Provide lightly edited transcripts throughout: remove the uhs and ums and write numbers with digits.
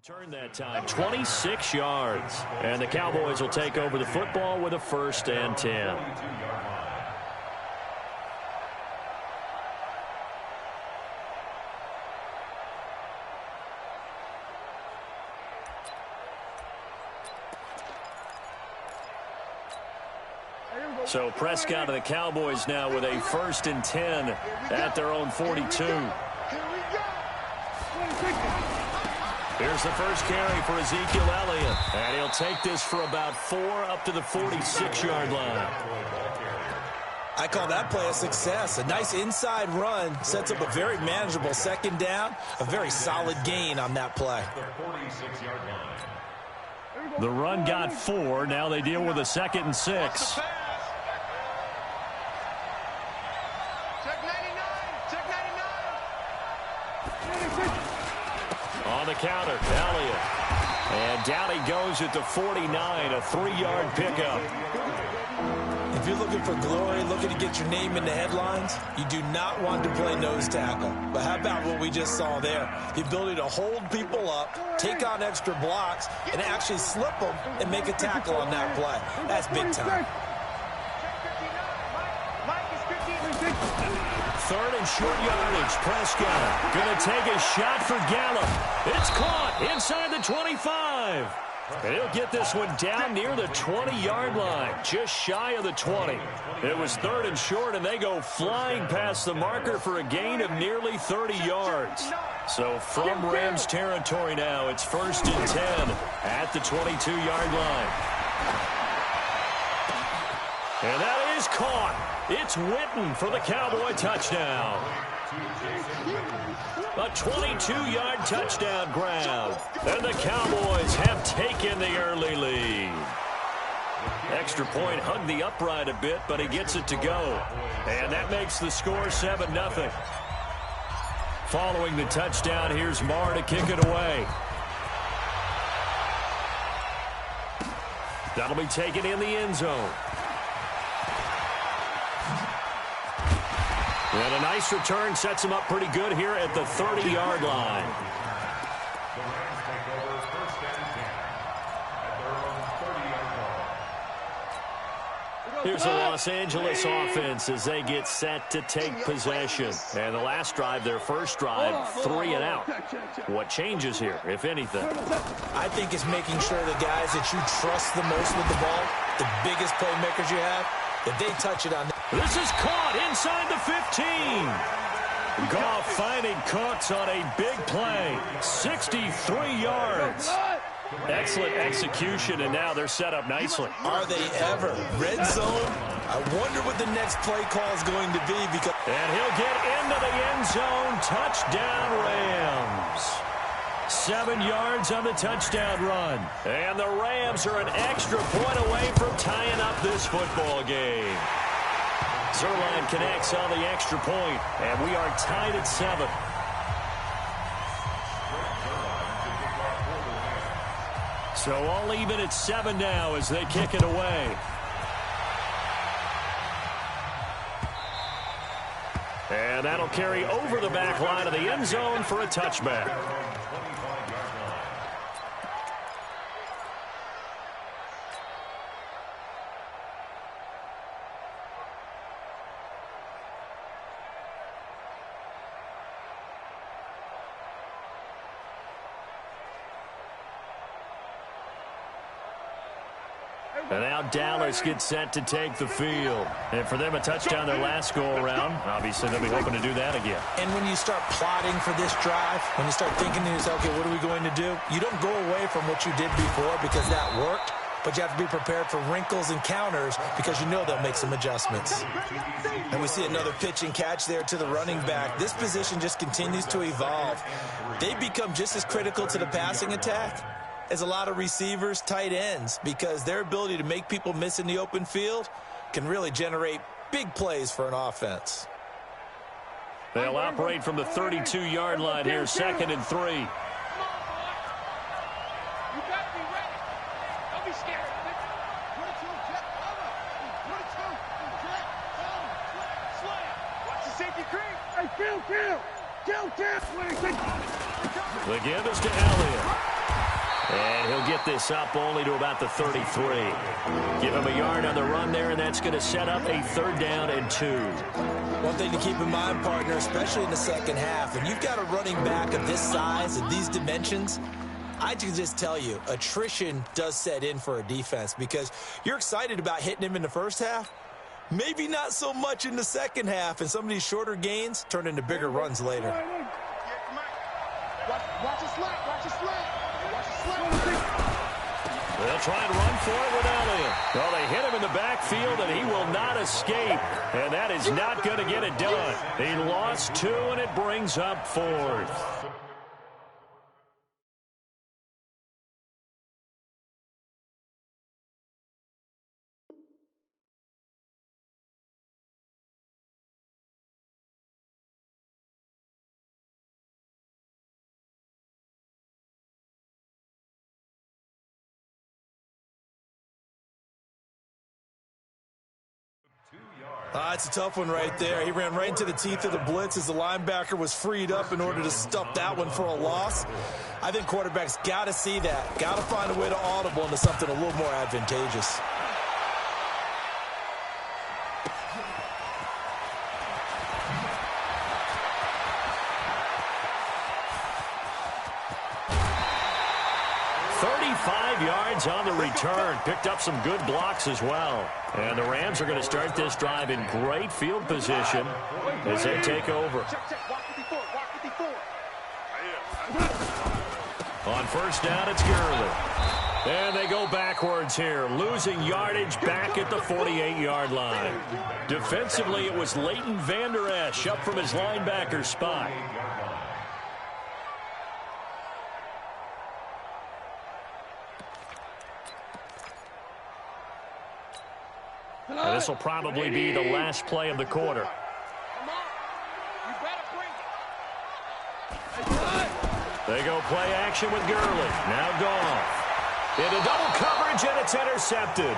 Turn that time, 26 yards. And the Cowboys will take over the football with a 1st and 10. So Prescott and the Cowboys now with a 1st and 10 at their own 42. Here's the first carry for Ezekiel Elliott. And he'll take this for about 4 up to the 46-yard line. I call that play a success. A nice inside run sets up a very manageable 2nd down. A very solid gain on that play. The run got 4. Now they deal with a 2nd and 6. On the counter, Elliott. And down he goes at the 49, a 3-yard pickup. If you're looking for glory, looking to get your name in the headlines, you do not want to play nose tackle. But how about what we just saw there? The ability to hold people up, take on extra blocks, and actually slip them and make a tackle on that play. That's big time. 3rd and short yardage. Prescott going to take a shot for Gallup. It's caught inside the 25. And he'll get this one down near the 20-yard line, just shy of the 20. It was 3rd and short, and they go flying past the marker for a gain of nearly 30 yards. So from Rams territory now, it's 1st and 10 at the 22-yard line. And that is caught. It's Witten for the Cowboy touchdown. A 22-yard touchdown grab. And the Cowboys have taken the early lead. Extra point hugged the upright a bit, but he gets it to go. And that makes the score 7-0. Following the touchdown, here's Marr to kick it away. That'll be taken in the end zone. And a nice return sets him up pretty good here at the 30-yard line. Here's the Los Angeles offense as they get set to take possession. And the last drive, their first drive, 3 and out. What changes here, if anything? I think it's making sure the guys that you trust the most with the ball, the biggest playmakers you have, that they touch it on. This is caught inside the 15. Goff finding Cooks on a big play. 63 yards. Excellent execution, and now they're set up nicely. Are they ever? Red zone? I wonder what the next play call is going to be. And he'll get into the end zone. Touchdown, Rams. 7 yards on the touchdown run. And the Rams are an extra point away from tying up this football game. Zerline connects on the extra point, and we are tied at 7. So all even at 7 now as they kick it away. And that'll carry over the back line of the end zone for a touchback. And now Dallas gets set to take the field. And for them, a touchdown their last go-around. Obviously, they'll be hoping to do that again. And when you start plotting for this drive, when you start thinking to yourself, okay, what are we going to do? You don't go away from what you did before because that worked, but you have to be prepared for wrinkles and counters because you know they'll make some adjustments. And we see another pitch and catch there to the running back. This position just continues to evolve. They become just as critical to the passing attack as a lot of receivers, tight ends, because their ability to make people miss in the open field can really generate big plays for an offense. They'll operate from the 32-yard line here, 2nd and 3. The give is to Elliott. And he'll get this up only to about the 33. Give him a yard on the run there, and that's going to set up a 3rd down and 2. One thing to keep in mind, partner, especially in the second half, when you've got a running back of this size and these dimensions, I can just tell you, attrition does set in for a defense because you're excited about hitting him in the first half. Maybe not so much in the second half, and some of these shorter gains turn into bigger runs later. Watch it slap, watch it slap. They'll try and run for it with Elliott. Well, they hit him in the backfield, and he will not escape. And that is not going to get it done. He lost 2, and it brings up 4th. It's a tough one right there. He ran right into the teeth of the blitz as the linebacker was freed up in order to stuff that one for a loss. I think quarterbacks got to see that. Got to find a way to audible into something a little more advantageous. Yards on the return. Picked up some good blocks as well. And the Rams are going to start this drive in great field position as they take over. On 1st down, it's Gurley. And they go backwards here, losing yardage back at the 48-yard line. Defensively, it was Leighton Vander Esch up from his linebacker spot. And this will probably be the last play of the quarter. They go play action with Gurley. Now Goff. Into double coverage, and it's intercepted.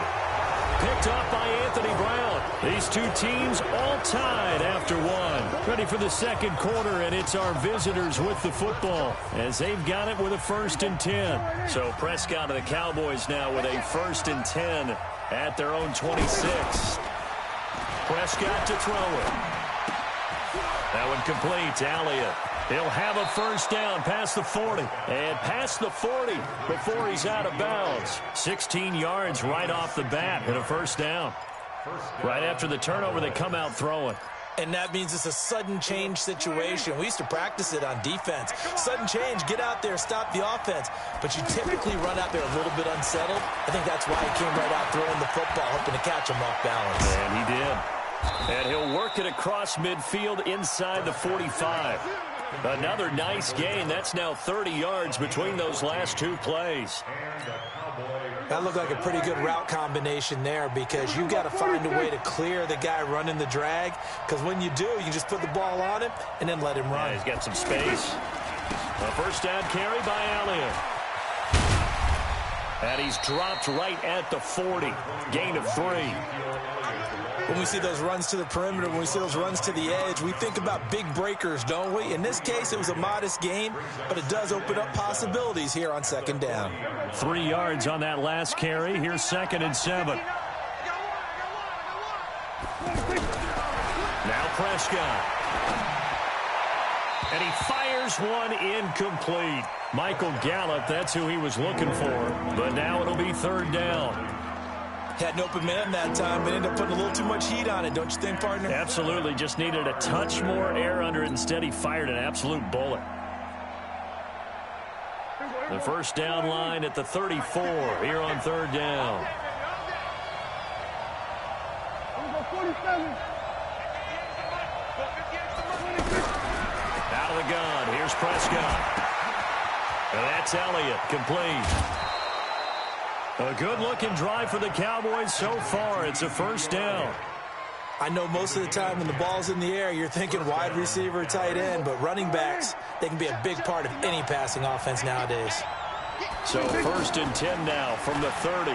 Picked up by Anthony Brown. These two teams all tied after 1. Ready for the second quarter, and it's our visitors with the football as they've got it with a 1st and 10. So Prescott and the Cowboys now with a 1st and 10 at their own 26. Prescott to throw it. That one complete to Elliott. He'll have a 1st down past the 40. And past the 40 before he's out of bounds. 16 yards right off the bat and a 1st down. Right after the turnover, they come out throwing. And that means it's a sudden change situation. We used to practice it on defense. Sudden change, get out there, stop the offense. But you typically run out there a little bit unsettled. I think that's why he came right out throwing the football, hoping to catch him off balance. And he did. And he'll work it across midfield inside the 45. Another nice gain. That's now 30 yards between those last 2 plays. That looked like a pretty good route combination there because you've got to find a way to clear the guy running the drag, because when you do, you can just put the ball on him and then let him run. Yeah, he's got some space. A 1st down carry by Elliott. And he's dropped right at the 40. Gain of 3. When we see those runs to the perimeter, when we see those runs to the edge, we think about big breakers, don't we? In this case, it was a modest gain, but it does open up possibilities here on 2nd down. 3 yards on that last carry. Here's 2nd and 7. Now Prescott. And he fires one incomplete. Michael Gallup, that's who he was looking for. But now it'll be 3rd down. Had an open man that time, but ended up putting a little too much heat on it, don't you think, partner? Absolutely. Just needed a touch more air under it. Instead, he fired an absolute bullet. The 1st down line at the 34 here on 3rd down. Out of the gun. Here's Prescott. And that's Elliott, complete. A good-looking drive for the Cowboys so far. It's a 1st down. I know most of the time when the ball's in the air, you're thinking wide receiver, tight end, but running backs, they can be a big part of any passing offense nowadays. So 1st and 10 now from the 30.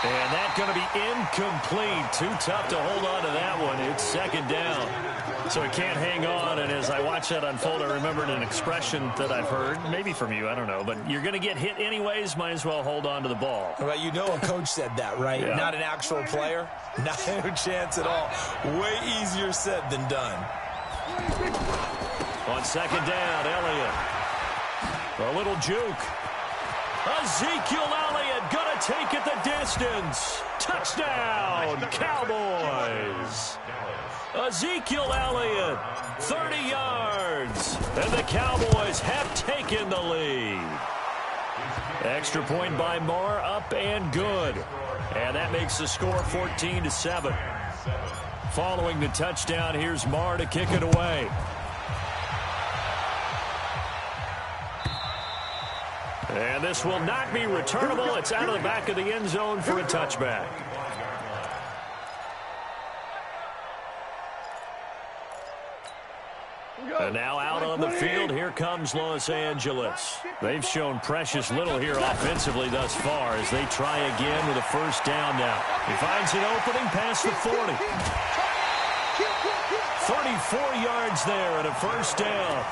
And that's going to be incomplete. Too tough to hold on to that one. It's second down. So he can't hang on. And as I watch that unfold, I remembered an expression that I've heard, maybe from you, I don't know. But you're going to get hit anyways, might as well hold on to the ball. Well, you know a coach said that, right? Yeah. Not an actual player. Not a chance at all. Way easier said than done. On second down, Elliott. A little juke. Ezekiel Elliott going to take it the distance. Touchdown, Cowboys. Ezekiel Elliott, 30 yards. And the Cowboys have taken the lead. Extra point by Marr, up and good. And that makes the score 14-7. Following the touchdown, here's Marr to kick it away. And this will not be returnable. It's out of the back of the end zone for a touchback. And now out on the field, here comes Los Angeles. They've shown precious little here offensively thus far as they try again with a first down now. He finds an opening past the 40. 34 yards there and a first down.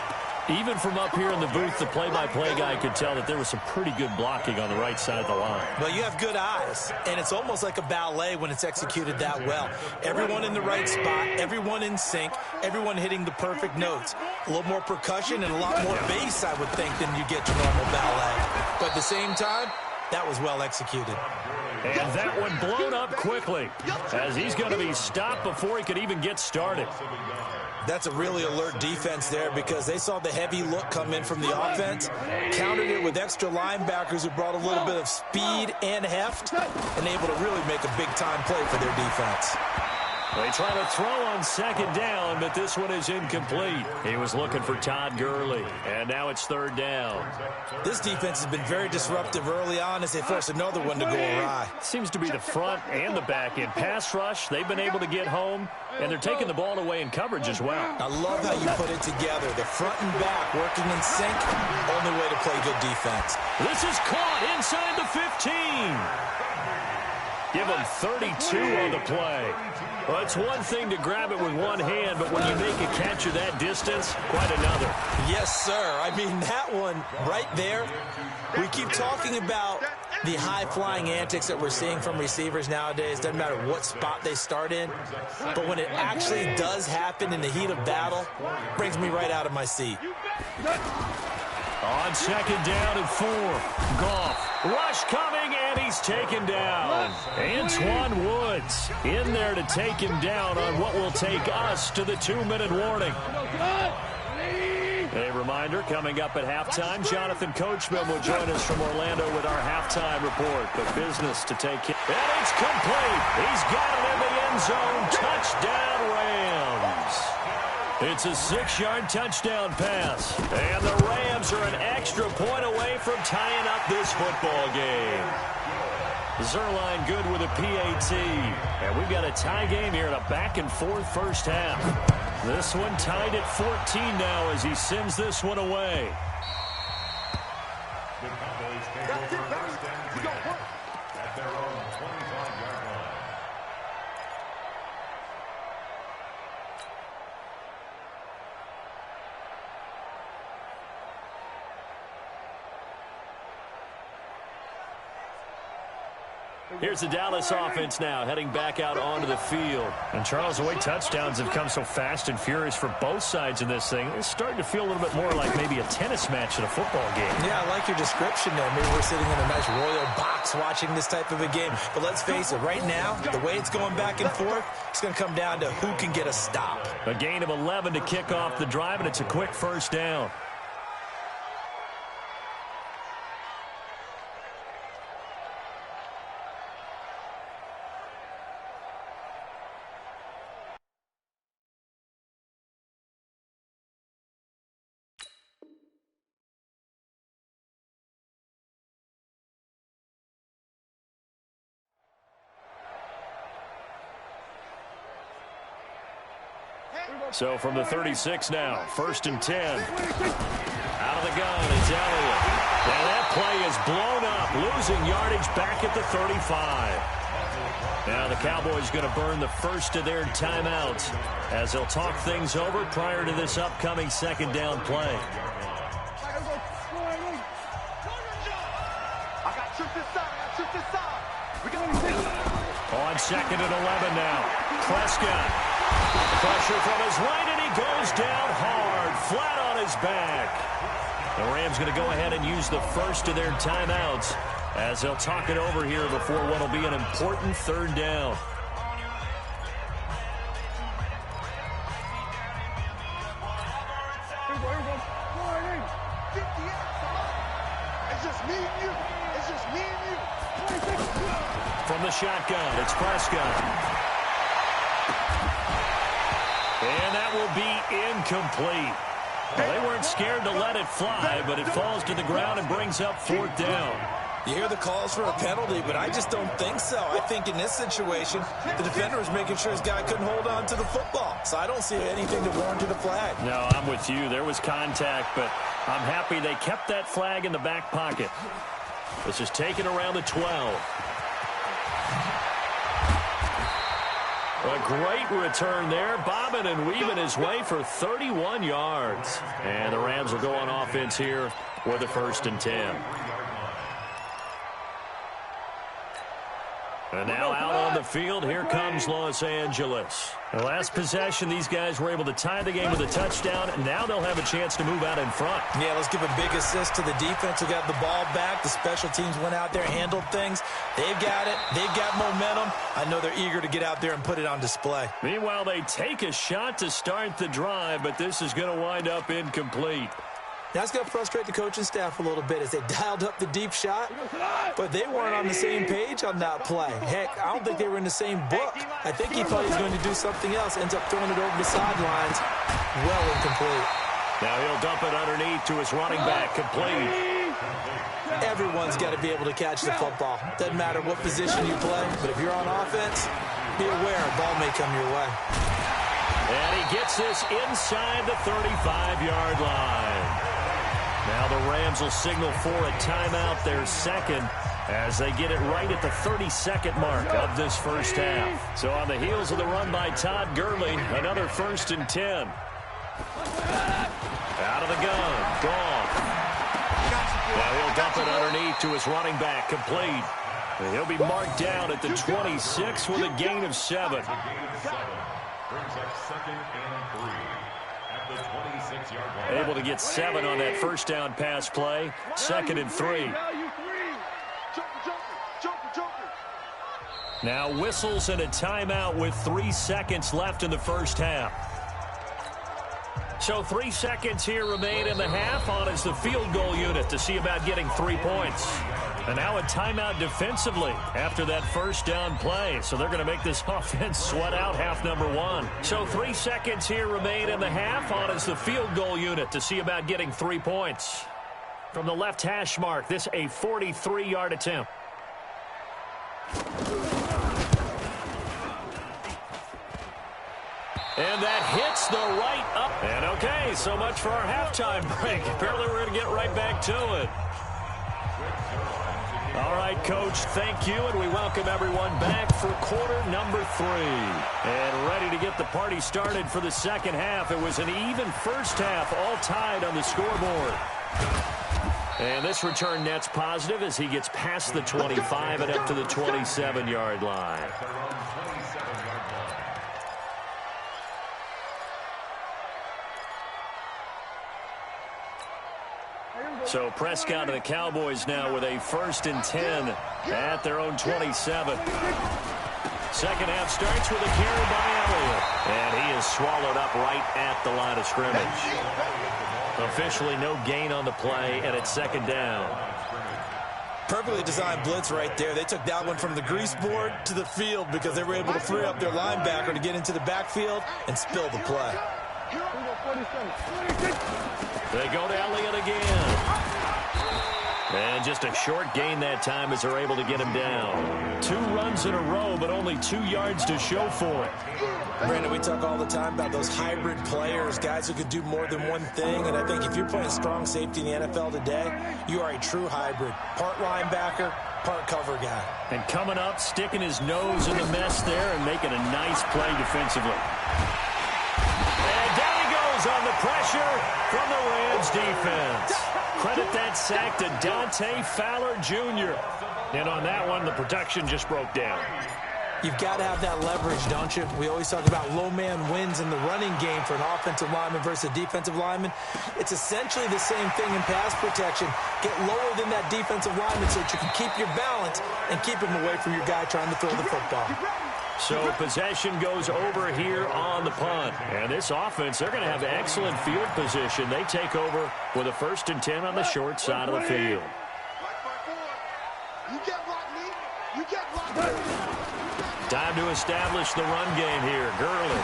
Even from up here in the booth, the play-by-play guy could tell that there was some pretty good blocking on the right side of the line. Well, you have good eyes, and it's almost like a ballet when it's executed that well. Everyone in the right spot, everyone in sync, everyone hitting the perfect notes. A little more percussion and a lot more bass, I would think, than you get to normal ballet. But at the same time, that was well executed. And that one blown up quickly as he's going to be stopped before he could even get started. That's a really alert defense there because they saw the heavy look come in from the offense, countered it with extra linebackers who brought a little bit of speed and heft, and able to really make a big-time play for their defense. They try to throw on second down, but this one is incomplete. He was looking for Todd Gurley, and now it's third down. This defense has been very disruptive early on as they force another one to go awry. Seems to be the front and the back end. Pass rush, they've been able to get home, and they're taking the ball away in coverage as well. I love how you put it together. The front and back working in sync, only way to play good defense. This is caught inside the 15. Give them 32 on the play. Well, it's one thing to grab it with one hand, but when you make a catch of that distance, quite another. Yes, sir. I mean, that one right there, we keep talking about the high-flying antics that we're seeing from receivers nowadays. Doesn't matter what spot they start in. But when it actually does happen in the heat of battle, it brings me right out of my seat. On second down and 4. Goff. Rush coming, and he's taken down. Antoine Woods in there to take him down on what will take us to the 2-minute warning. A reminder, coming up at halftime, Jonathan Coachman will join us from Orlando with our halftime report. But business to take care of. And it's complete. He's got it in the end zone. Touchdown, Rams. It's a 6-yard touchdown pass. And the Rams are an extra point away from tying up this football game. Zerline good with a PAT. And we've got a tie game here in a back-and-forth first half. This one tied at 14 now as he sends this one away. At their own 25-yard line. Here's the Dallas offense now, heading back out onto the field. And, Charles, the way touchdowns have come so fast and furious for both sides in this thing, it's starting to feel a little bit more like maybe a tennis match in a football game. Yeah, I like your description there. Maybe we're sitting in a nice royal box watching this type of a game. But let's face it, right now, the way it's going back and forth, it's going to come down to who can get a stop. A gain of 11 to kick off the drive, and it's a quick first down. So from the 36 now, 1st and 10. Out of the gun, it's Elliott. And that play is blown up. losing yardage back at the 35. Now the Cowboys going to burn the first of their timeouts as they'll talk things over prior to this upcoming second down play. On second and 11 now. Prescott. Pressure from his right, and he goes down hard, flat on his back. The Rams going to go ahead and use the first of their timeouts as they'll talk it over here before what will be an important third down. It's just me and you. It's just me and you. From the shotgun, it's Prescott. And that will be incomplete. Well, they weren't scared to let it fly, but it falls to the ground and brings up fourth down. You hear the calls for a penalty, but I just don't think so. I think in this situation, the defender was making sure his guy couldn't hold on to the football. So I don't see anything to warrant a flag. No, I'm with you. There was contact, but I'm happy they kept that flag in the back pocket. This is taken around the 12. A great return there, bobbing and weaving his way for 31 yards. And the Rams will go on offense here with a 1st and 10. And now out on the field, here comes Los Angeles. The last possession, these guys were able to tie the game with a touchdown, and now they'll have a chance to move out in front. Yeah, let's give a big assist to the defense who got the ball back. The special teams went out there, handled things. They've got it. They've got momentum. I know they're eager to get out there and put it on display. Meanwhile, they take a shot to start the drive, but this is going to wind up incomplete. That's going to frustrate the coaching staff a little bit as they dialed up the deep shot, but they weren't on the same page on that play. Heck, I don't think they were in the same book. I think he thought he was going to do something else, ends up throwing it over the sidelines. Well incomplete. Now he'll dump it underneath to his running back, complete. Everyone's got to be able to catch the football. Doesn't matter what position you play, but if you're on offense, be aware a ball may come your way. And he gets this inside the 35-yard line. Now the Rams will signal for a timeout, their second, as they get it right at the 32nd mark of this first half. So on the heels of the run by Todd Gurley, another 1st and 10. Out of the gun, Goff. Now he'll dump it underneath to his running back, complete. And he'll be marked down at the 26 with a gain of 7. Brings up 2nd and 3 at the 26-yard line. Able to get 7 on that first down pass play. 2nd and 3. Now whistles and a timeout with 3 seconds left in the first half. So 3 seconds here remain in the half on as the field goal unit to see about getting 3 points. And now a timeout defensively after that first down play. So they're going to make this offense sweat out half number 1. So 3 seconds here remain in the half on as the field goal unit to see about getting 3 points. From the left hash mark, this a 43-yard attempt. And that hits the right up. And okay, so much for our halftime break. Apparently we're going to get right back to it. All right, Coach, thank you, and we welcome everyone back for quarter number 3. And ready to get the party started for the second half. It was an even first half, all tied on the scoreboard. And this return net's positive as he gets past the 25 and up to the 27-yard line. So Prescott and the Cowboys now with a 1st and 10 at their own 27. Second half starts with a carry by Elliott. And he is swallowed up right at the line of scrimmage. Officially no gain on the play, and it's 2nd down. Perfectly designed blitz right there. They took that one from the grease board to the field because they were able to free up their linebacker to get into the backfield and spill the play. They go to Elliott again. And just a short gain that time as they're able to get him down. 2 runs in a row, but only 2 yards to show for it. Brandon, we talk all the time about those hybrid players, guys who could do more than one thing. And I think if you're playing strong safety in the NFL today, you are a true hybrid. Part linebacker, part cover guy. And coming up, sticking his nose in the mess there and making a nice play defensively. And down he goes on the pressure from the Rams defense. Credit that sack to Dante Fowler Jr. And on that one, the protection just broke down. You've got to have that leverage, don't you? We always talk about low man wins in the running game for an offensive lineman versus a defensive lineman. It's essentially the same thing in pass protection. Get lower than that defensive lineman so that you can keep your balance and keep him away from your guy trying to throw the football. So possession goes over here on the punt. And this offense, they're going to have excellent field position. They take over with a 1st and 10 on the short side of the field. You get locked, Lee. You get locked. Time to establish the run game here. Gurley.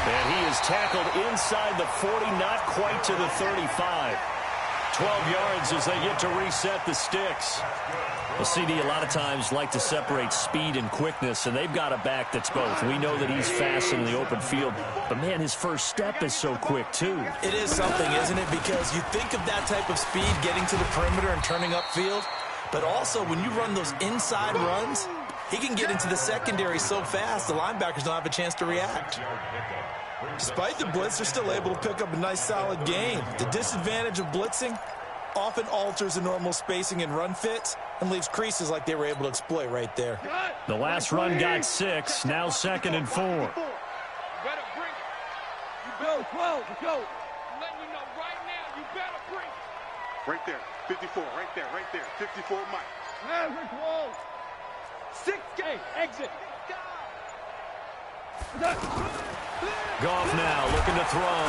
And he is tackled inside the 40, not quite to the 35. 12 yards as they get to reset the sticks. Well, CD, a lot of times like to separate speed and quickness, and they've got a back that's both. We know that he's fast in the open field, but, man, his first step is so quick, too. It is something, isn't it? Because you think of that type of speed getting to the perimeter and turning upfield, but also when you run those inside runs, he can get into the secondary so fast, the linebackers don't have a chance to react. Despite the blitz, they're still able to pick up a nice, solid gain. The disadvantage of blitzing often alters the normal spacing and run fits and leaves creases like they were able to exploit right there. The last run got 6, now 2nd and 4. You better bring it. You go, let's go. I'm letting you know right now, you better bring it. Right there, 54, right there, 54 Mike. Average wall. 6K, exit. Goff now looking to throw.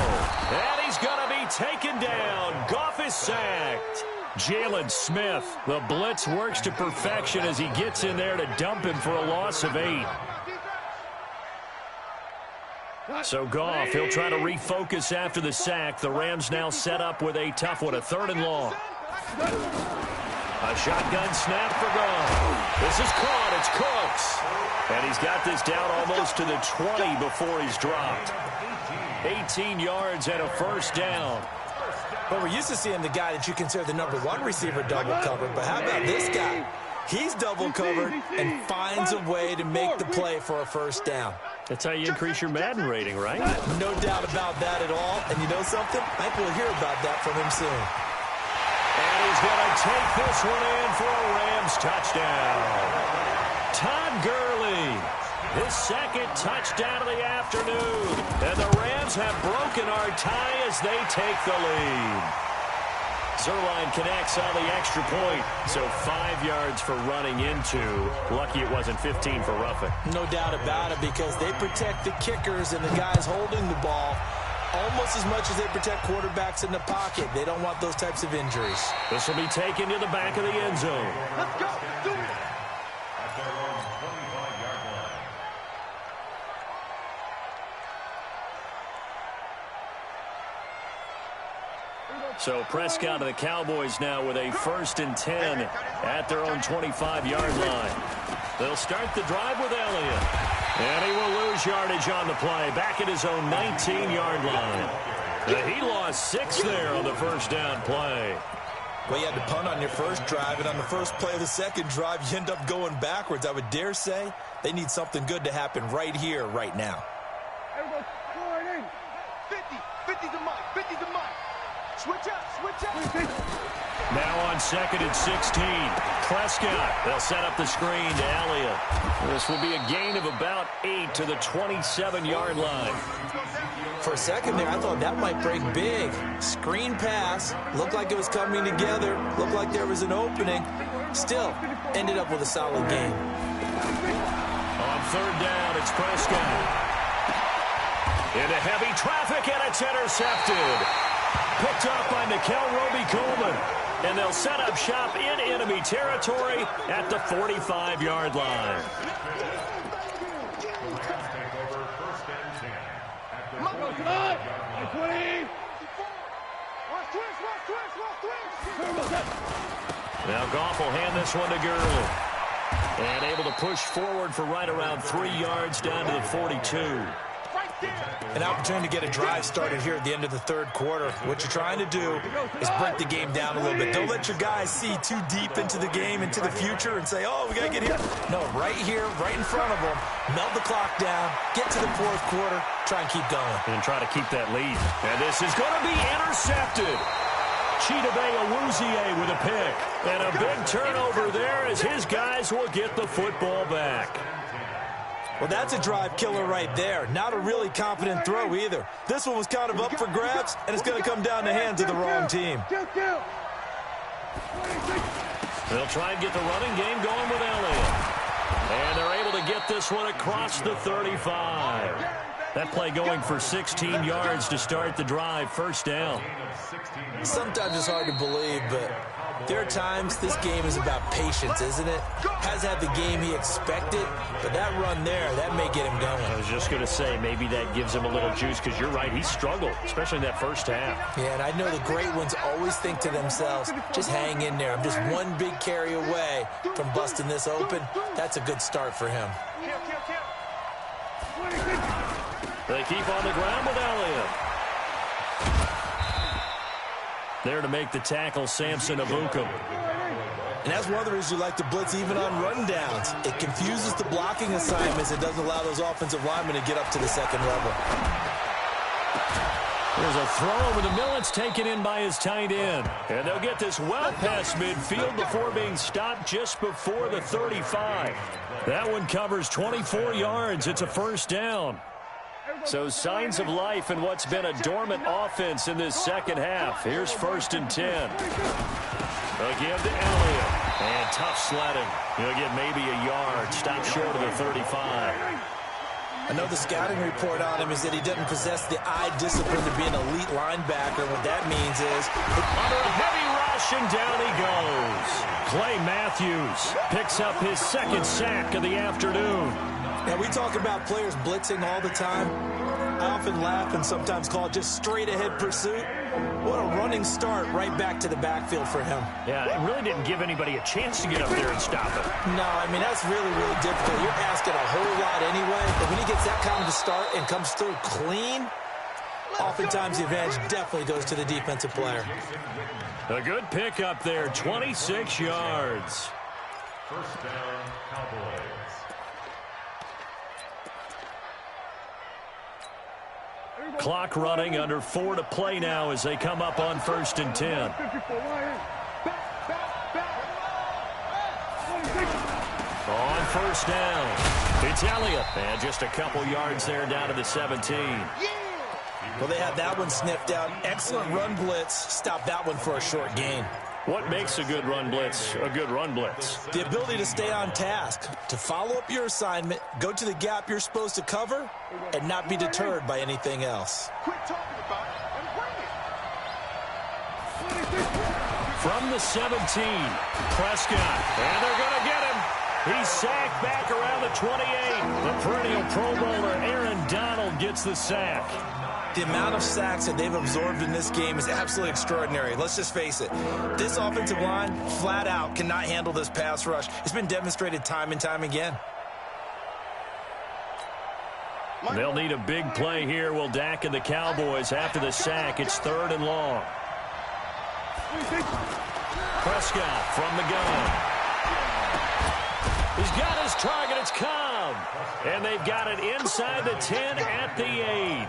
And he's going to be taken down. Goff is sacked. Jalen Smith, the blitz works to perfection as he gets in there to dump him for a loss of 8. So Goff, he'll try to refocus after the sack. The Rams now set up with a tough one, a 3rd and long. A shotgun snap for Goff. This is caught. It's Cooks. And he's got this down almost to the 20 before he's dropped. 18 yards and a 1st down. But we're used to seeing the guy that you consider the #1 receiver double covered. But how about this guy? He's double covered and finds a way to make the play for a 1st down. That's how you increase your Madden rating, right? No doubt about that at all. And you know something? I think we'll hear about that from him soon. And he's going to take this one in for a Rams touchdown. Todd Gurley, his 2nd touchdown of the afternoon. And the Rams have broken our tie as they take the lead. Zerline connects on the extra point. So 5 yards for running into. Lucky it wasn't 15 for roughing. No doubt about it, because they protect the kickers and the guys holding the ball almost as much as they protect quarterbacks in the pocket. They don't want those types of injuries. This will be taken to the back of the end zone. Let's go. Do it. At their own 25-yard line. So Prescott and the Cowboys now with a 1st and 10 at their own 25-yard line. They'll start the drive with Elliott. And he will lose yardage on the play, back at his own 19-yard line. He lost 6 there on the 1st down play. Well, you had to punt on your first drive, and on the first play of the second drive, you end up going backwards. I would dare say they need something good to happen right here, right now. Everybody, score it in. 50 to Mike, 50 to Mike. Switch up. Now on 2nd and 16. Prescott, they'll set up the screen to Elliott. This will be a gain of about 8 to the 27-yard line. For a second there, I thought that might break big. Screen pass, looked like it was coming together, looked like there was an opening. Still, ended up with a solid game. On 3rd down, it's Prescott. Into heavy traffic, and it's intercepted. Picked up by Nickel Roby-Coleman. And they'll set up shop in enemy territory at the 45-yard line. Now Goff will hand this one to Gurley. And able to push forward for right around 3 yards down to the 42. An opportunity to get a drive started here at the end of the third quarter. What you're trying to do is break the game down a little bit. Don't let your guys see too deep into the game, into the future, and say, oh, we got to get here. No, right here, right in front of them, melt the clock down, get to the fourth quarter, try and keep going. And try to keep that lead. And this is going to be intercepted. Chidobe with a pick. And a big turnover there as his guys will get the football back. Well, that's a drive killer right there. Not a really confident throw either. This one was kind of up for grabs, and it's going to come down the hands of the wrong team. They'll try and get the running game going with Elliott. And they're able to get this one across the 35. That play going for 16 yards to start the drive, first down. Sometimes it's hard to believe, but there are times this game is about patience, isn't it? Has had the game he expected, but that run there, that may get him going. I was just going to say, maybe that gives him a little juice, because you're right, he struggled, especially in that first half. Yeah, and I know the great ones always think to themselves, just hang in there. I'm just one big carry away from busting this open. That's a good start for him. They keep on the ground with Elliott. There to make the tackle, Samson Abukum. And that's one of the reasons you like to blitz even on rundowns. It confuses the blocking assignments. It doesn't allow those offensive linemen to get up to the second level. There's a throw over the middle. It's taken in by his tight end. And they'll get this well past midfield before being stopped just before the 35. That one covers 24 yards. It's a first down. So signs of life in what's been a dormant offense in this second half. Here's 1st and 10. Again to Elliott. And tough sledding. He'll get maybe a yard. Stop short of the 35. I know the scouting report on him is that he doesn't possess the eye discipline to be an elite linebacker. What that means is... Under a heavy rush, and down he goes. Clay Matthews picks up his second sack of the afternoon. Now, we talk about players blitzing all the time. I often laugh and sometimes call it just straight-ahead pursuit. What a running start right back to the backfield for him. Yeah, it really didn't give anybody a chance to get up there and stop it. No, I mean, that's really, really difficult. You're asking a whole lot anyway. But when he gets that kind of a start and comes through clean, oftentimes the advantage definitely goes to the defensive player. A good pick up there, 26 yards. First down, Cowboys. Clock running, under 4 to play now as they come up on 1st and 10. On first down, it's Elliott. And just a couple yards there down to the 17. Well, they had that one sniffed out. Excellent run blitz. Stop that one for a short gain. What makes a good run blitz a good run blitz? The ability to stay on task, to follow up your assignment, go to the gap you're supposed to cover, and not be deterred by anything else. Quit talking about it and bring it. From the 17, Prescott, and they're going to get him. He's sacked back around the 28. The perennial Pro Bowler Aaron Donald gets the sack. The amount of sacks that they've absorbed in this game is absolutely extraordinary. Let's just face it. This offensive line, flat out, cannot handle this pass rush. It's been demonstrated time and time again. They'll need a big play here. Will Dak and the Cowboys after the sack. It's 3rd and long. Prescott from the gun. He's got his target. It's Cobb. And they've got it inside the 10 at the 8.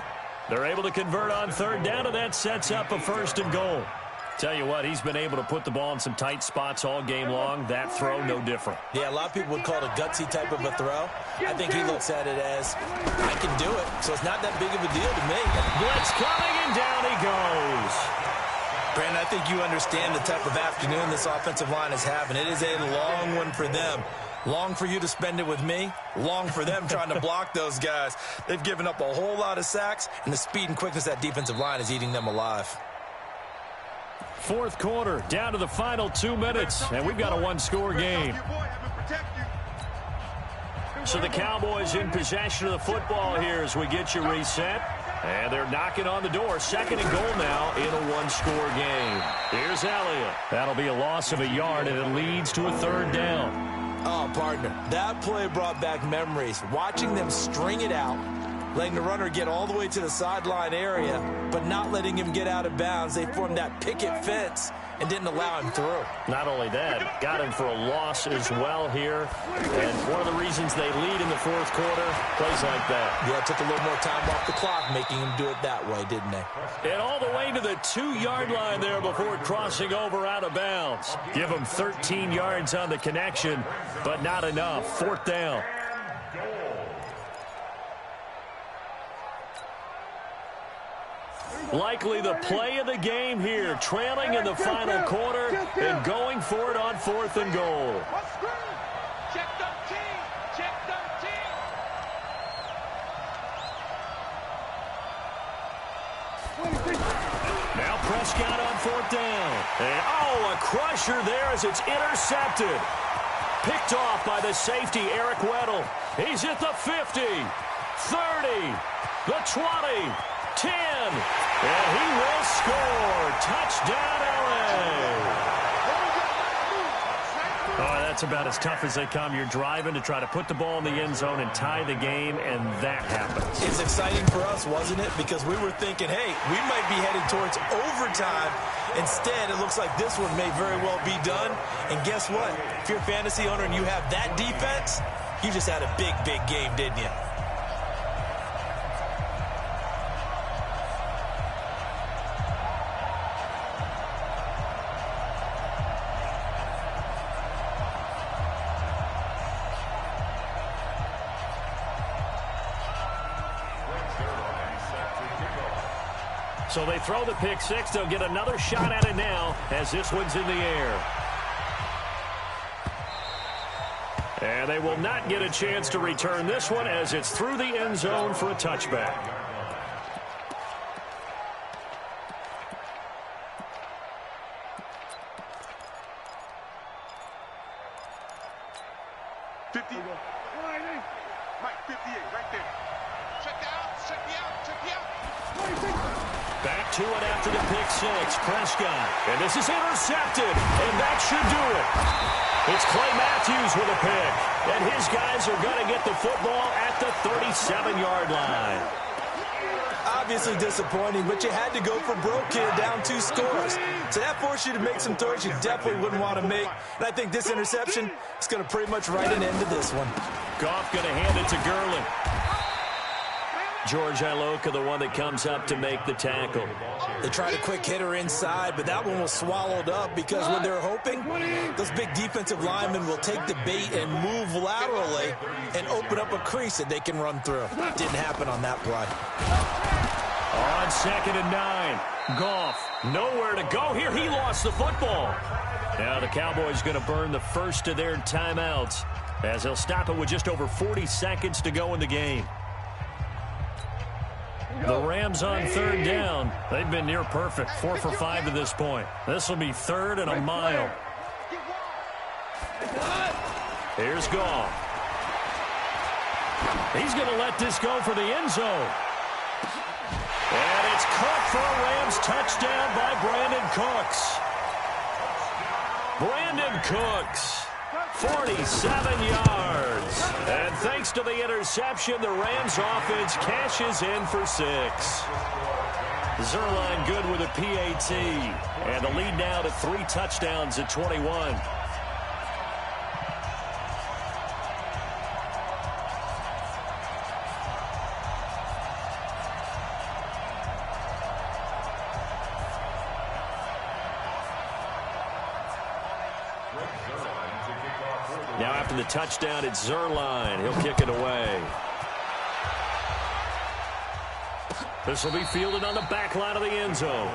They're able to convert on 3rd down, and that sets up a 1st and goal. Tell you what, he's been able to put the ball in some tight spots all game long. That throw, no different. Yeah, a lot of people would call it a gutsy type of a throw. I think he looks at it as, I can do it, so it's not that big of a deal to me. Blitz coming, and down he goes. Brandon, I think you understand the type of afternoon this offensive line is having. It is a long one for them. Long for you to spend it with me. Long for them trying to block those guys. They've given up a whole lot of sacks, and the speed and quickness of that defensive line is eating them alive. 4th quarter, down to the final 2 minutes, and we've got a one-score game. So the Cowboys in possession of the football here as we get you reset. And they're knocking on the door. 2nd and goal now in a one-score game. Here's Elliott. That'll be a loss of a yard, and it leads to a 3rd down. Oh, partner, that play brought back memories. Watching them string it out, letting the runner get all the way to the sideline area, but not letting him get out of bounds. They formed that picket fence and didn't allow him through. Not only that, got him for a loss as well here. And one of the reasons they lead in the fourth quarter, plays like that. Yeah, it took a little more time off the clock, making him do it that way, didn't they? And all the way to the 2-yard line there before crossing over out of bounds. Give him 13 yards on the connection, but not enough. Fourth down. Likely the play of the game here, trailing in the final quarter and going for it on 4th and goal. Check 13. Check 13. Now Prescott on 4th down. And a crusher there as it's intercepted. Picked off by the safety, Eric Weddle. He's at the 50, 30, the 20, 10, and he will score. Touchdown, L.A. Oh, that's about as tough as they come. You're driving to try to put the ball in the end zone and tie the game, and that happens. It's exciting for us, wasn't it? Because we were thinking, hey, we might be headed towards overtime. Instead, it looks like this one may very well be done. And guess what? If you're a fantasy owner and you have that defense, you just had a big, big game, didn't you? So they throw the pick six. They'll get another shot at it now as this one's in the air. And they will not get a chance to return this one as it's through the end zone for a touchback. Mike, 58, right there. Check me out. Back to it after the pick six. Prescott. And this is intercepted. And that should do it. It's Clay Matthews with a pick. And his guys are going to get the football at the 37-yard line. Obviously disappointing, but you had to go for broke here, down 2 scores. So that forced you to make some throws you definitely wouldn't want to make. And I think this interception is going to pretty much write an end to this one. Goff going to hand it to Gurley. George Iloka, the one that comes up to make the tackle. They tried a quick hitter inside, but that one was swallowed up because when they're hoping, those big defensive linemen will take the bait and move laterally and open up a crease that they can run through. Didn't happen on that play. On 2nd and 9, Goff nowhere to go here. He lost the football. Now the Cowboys going to burn the first of their timeouts as they'll stop it with just over 40 seconds to go in the game. The Rams on 3rd down. They've been near perfect, 4 for 5 to this point. This will be 3rd and a mile. Here's Goff. He's going to let this go for the end zone. And it's caught for a Rams touchdown by Brandon Cooks. Brandon Cooks, 47 yards. And thanks to the interception, the Rams offense cashes in for 6. Zuerlein good with a PAT. And the lead now to 3 touchdowns at 21. Now after the touchdown, it's Zuerlein. He'll kick it away. This will be fielded on the back line of the end zone.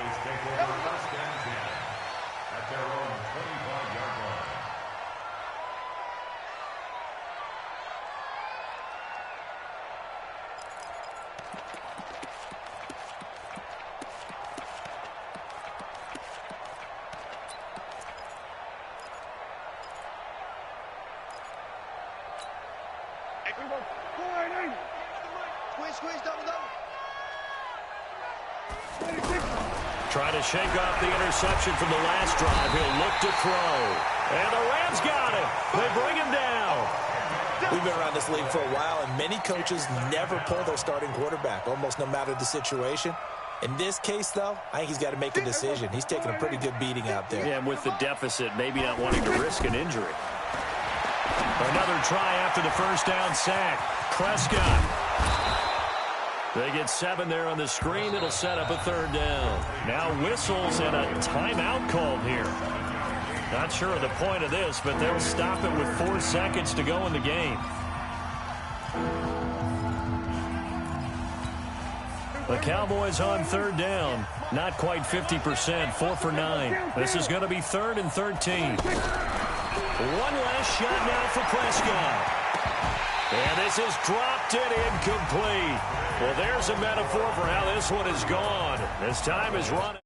Trying to shake off the interception from the last drive. He'll look to throw. And the Rams got it. They bring him down. We've been around this league for a while, and many coaches never pull their starting quarterback, almost no matter the situation. In this case, though, I think he's got to make a decision. He's taking a pretty good beating out there. Yeah, and with the deficit, maybe not wanting to risk an injury. Another try after the first down sack. Prescott. They get 7 there on the screen. It'll set up a third down. Now whistles and a timeout called here. Not sure of the point of this, but they'll stop it with 4 seconds to go in the game. The Cowboys on third down. Not quite 50%, 4 for 9. This is going to be 3rd and 13. One last shot now for Prescott. And this is dropped and incomplete. Well, there's a metaphor for how this one is gone. This time is run.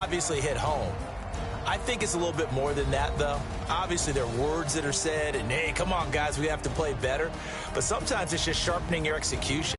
Obviously hit home. I think it's a little bit more than that, though. Obviously, there are words that are said, and, hey, come on, guys, we have to play better. But sometimes it's just sharpening your execution.